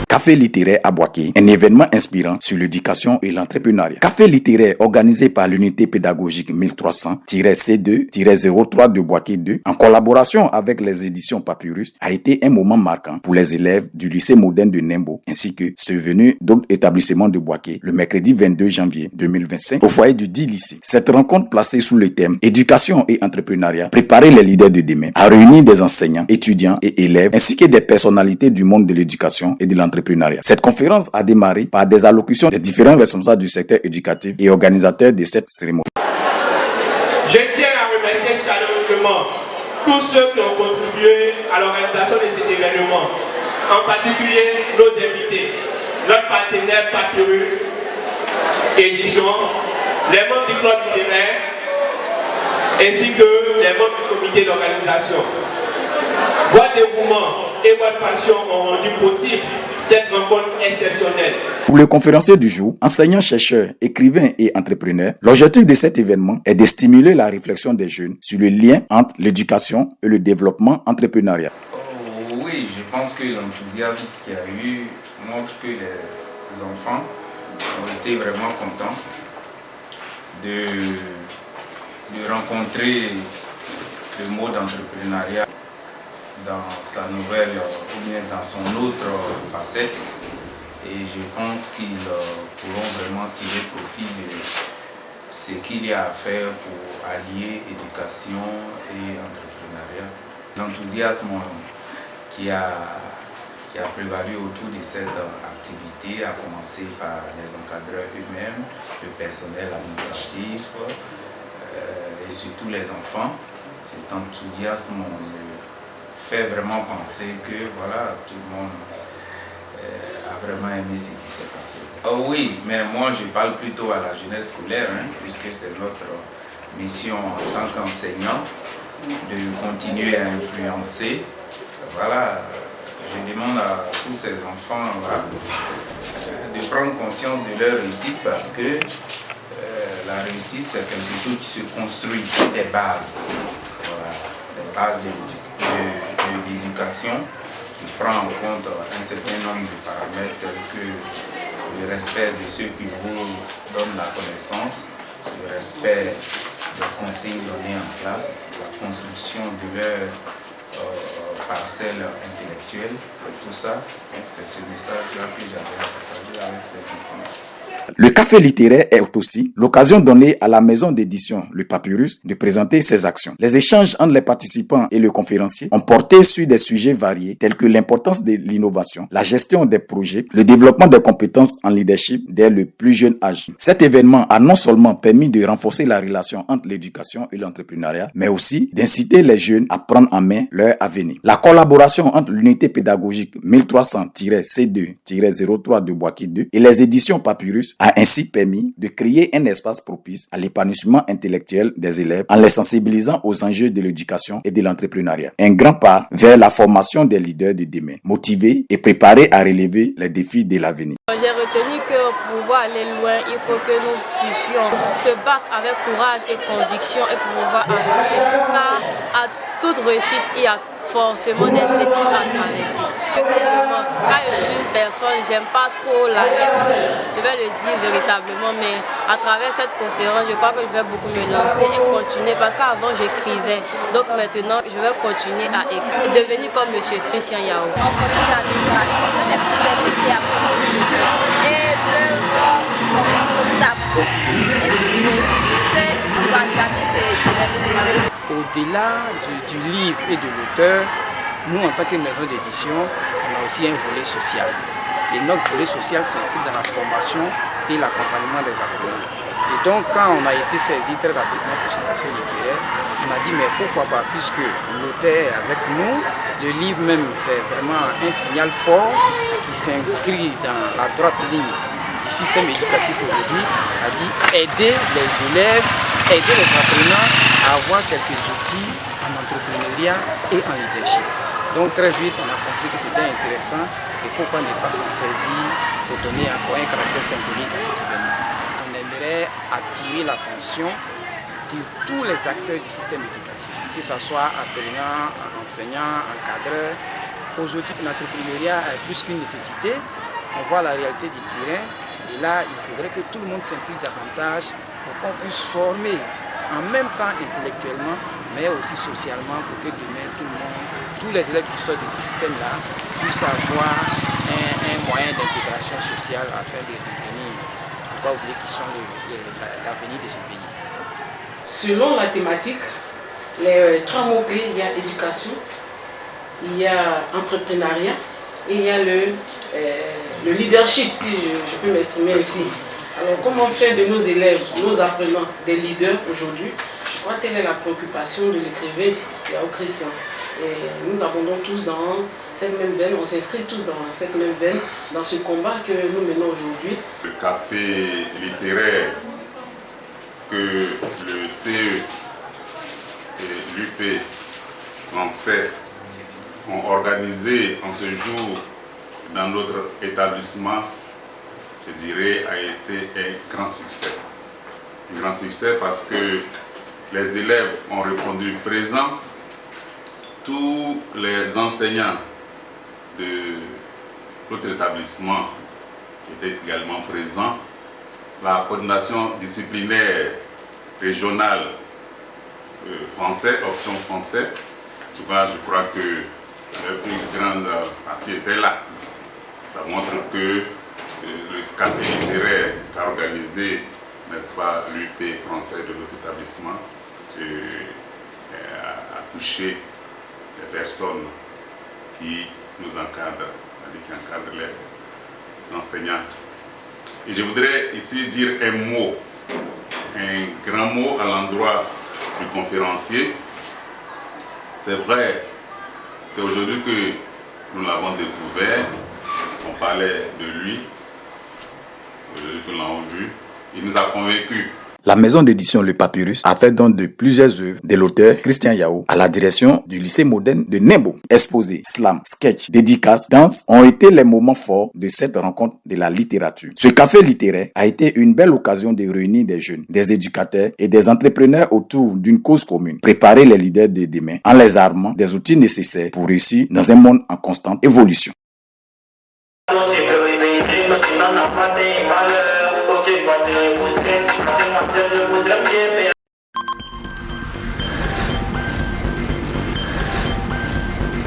Café littéraire à Boaké, un événement inspirant sur l'éducation et l'entrepreneuriat. Café littéraire organisé par l'unité pédagogique 1300-C2-03 de Boaké 2, en collaboration avec les éditions Papyrus, a été un moment marquant pour les élèves du lycée moderne de Nembo, ainsi que ceux venus d'autres établissements de Boaké, le mercredi 22 janvier 2025, au foyer du dit lycée. Cette rencontre placée sous le thème éducation et entrepreneuriat, préparer les leaders de demain, a réuni des enseignants, étudiants et élèves, ainsi que des personnalités du monde de l'éducation et de l'entrepreneuriat. Cette conférence a démarré par des allocutions des différents responsables du secteur éducatif et organisateurs de cette cérémonie. Je tiens à remercier chaleureusement tous ceux qui ont contribué à l'organisation de cet événement, en particulier nos invités, notre partenaire Papyrus Édition, les membres du club littéraire, ainsi que les membres du comité d'organisation. Votre dévouement et votre passion ont rendu possible cette rencontre exceptionnelle. Pour le conférencier du jour, enseignant, chercheur, écrivain et entrepreneur, l'objectif de cet événement est de stimuler la réflexion des jeunes sur le lien entre l'éducation et le développement entrepreneurial. Oui, je pense que l'enthousiasme qu'il y a eu montre que les enfants ont été vraiment contents de rencontrer le mot d'entrepreneuriat dans sa nouvelle ou bien dans son autre facette, et je pense qu'ils pourront vraiment tirer profit de ce qu'il y a à faire pour allier éducation et entrepreneuriat. L'enthousiasme qui a prévalu autour de cette activité a commencé par les encadreurs eux-mêmes, le personnel administratif et surtout les enfants. Cet enthousiasme me fait vraiment penser que voilà, tout le monde a vraiment aimé ce qui s'est passé. Oh oui, mais moi je parle plutôt à la jeunesse scolaire, puisque c'est notre mission en tant qu'enseignant de continuer à influencer. Voilà, je demande à tous ces enfants de prendre conscience de leur réussite, parce que la réussite c'est quelque chose qui se construit sur des bases. Voilà, des bases de l'éducation qui prend en compte un certain nombre de paramètres tels que le respect de ceux qui vous donnent la connaissance, le respect des consignes données en classe, la construction de leur parcelle intellectuelle, tout ça. Donc c'est ce message-là que j'avais à partager avec ces enfants. Le café littéraire est aussi l'occasion donnée à la maison d'édition Le Papyrus de présenter ses actions. Les échanges entre les participants et le conférencier ont porté sur des sujets variés tels que l'importance de l'innovation, la gestion des projets, le développement des compétences en leadership dès le plus jeune âge. Cet événement a non seulement permis de renforcer la relation entre l'éducation et l'entrepreneuriat, mais aussi d'inciter les jeunes à prendre en main leur avenir. La collaboration entre l'unité pédagogique 1300-C2-03 de Boaké 2 et les éditions Papyrus a ainsi permis de créer un espace propice à l'épanouissement intellectuel des élèves en les sensibilisant aux enjeux de l'éducation et de l'entrepreneuriat. Un grand pas vers la formation des leaders de demain, motivés et préparés à relever les défis de l'avenir. J'ai retenu que pour pouvoir aller loin, il faut que nous puissions se battre avec courage et conviction et pour pouvoir avancer. Car à toute réussite, il y a forcément des épines à traverser. Effectivement, quand je suis une personne, j'aime pas trop la lecture, je vais le dire véritablement, mais à travers cette conférence, je crois que je vais beaucoup me lancer et continuer, parce qu'avant j'écrivais, donc maintenant je vais continuer à écrire, devenir comme M. Christian Yao. En fonction de la littérature, on peut faire plusieurs métiers à beaucoup de choses. Et l'œuvre conviction nous a beaucoup inspiré qu'on ne doit jamais se désespérer. Au-delà du livre et de l'auteur, nous, en tant que maison d'édition, on a aussi un volet social. Et notre volet social s'inscrit dans la formation et l'accompagnement des apprenants. Et donc, quand on a été saisi très rapidement pour ce café littéraire, on a dit, mais pourquoi pas, puisque l'auteur est avec nous, le livre même, c'est vraiment un signal fort qui s'inscrit dans la droite ligne du système éducatif aujourd'hui, a dit aider les élèves, aider les apprenants à avoir quelques outils en entrepreneuriat et en leadership. Donc très vite, on a compris que c'était intéressant et pourquoi ne pas s'en saisir pour donner encore un caractère symbolique à cet événement. On aimerait attirer l'attention de tous les acteurs du système éducatif, que ce soit apprenants, enseignants, encadreurs, Aujourd'hui, l'entrepreneuriat est plus qu'une nécessité. On voit la réalité du terrain. Et là, il faudrait que tout le monde s'implique davantage pour qu'on puisse former en même temps intellectuellement, mais aussi socialement, pour que demain, tous les élèves qui sortent de ce système-là puissent avoir un moyen d'intégration sociale afin de revenir. Il ne faut pas oublier qu'ils sont l'avenir de ce pays. Selon la thématique, les 3 mots-clés, il y a éducation, il y a entrepreneuriat et il y a le leadership, si je peux m'exprimer ici. Alors, comment faire de nos élèves, nos apprenants, des leaders aujourd'hui? Je crois que telle est la préoccupation de l'écrivain Yao Christian. Et nous abondons tous dans cette même veine, on s'inscrit tous dans cette même veine, dans ce combat que nous menons aujourd'hui. Le café littéraire que le CE et l'UP français ont organisé en ce jour dans notre établissement, je dirais, a été un grand succès. Un grand succès parce que les élèves ont répondu présent, tous les enseignants de notre établissement étaient également présents, la coordination disciplinaire régionale français, option français, en tout cas je crois que la plus grande partie était là. Ça montre que le café littéraire qu'a organisé, n'est-ce pas, l'UP français de notre établissement a touché les personnes qui nous encadrent, qui encadrent les enseignants. Et je voudrais ici dire un mot, un grand mot à l'endroit du conférencier. C'est vrai, c'est aujourd'hui que nous l'avons découvert, on parlait de lui, c'est aujourd'hui que nous l'avons vu, il nous a convaincus. La maison d'édition Le Papyrus a fait don de plusieurs œuvres de l'auteur Christian Yao à la direction du lycée moderne de Nembo. Exposés, slam, sketch, dédicaces, danse ont été les moments forts de cette rencontre de la littérature. Ce café littéraire a été une belle occasion de réunir des jeunes, des éducateurs et des entrepreneurs autour d'une cause commune. Préparer les leaders de demain en les armant des outils nécessaires pour réussir dans un monde en constante évolution.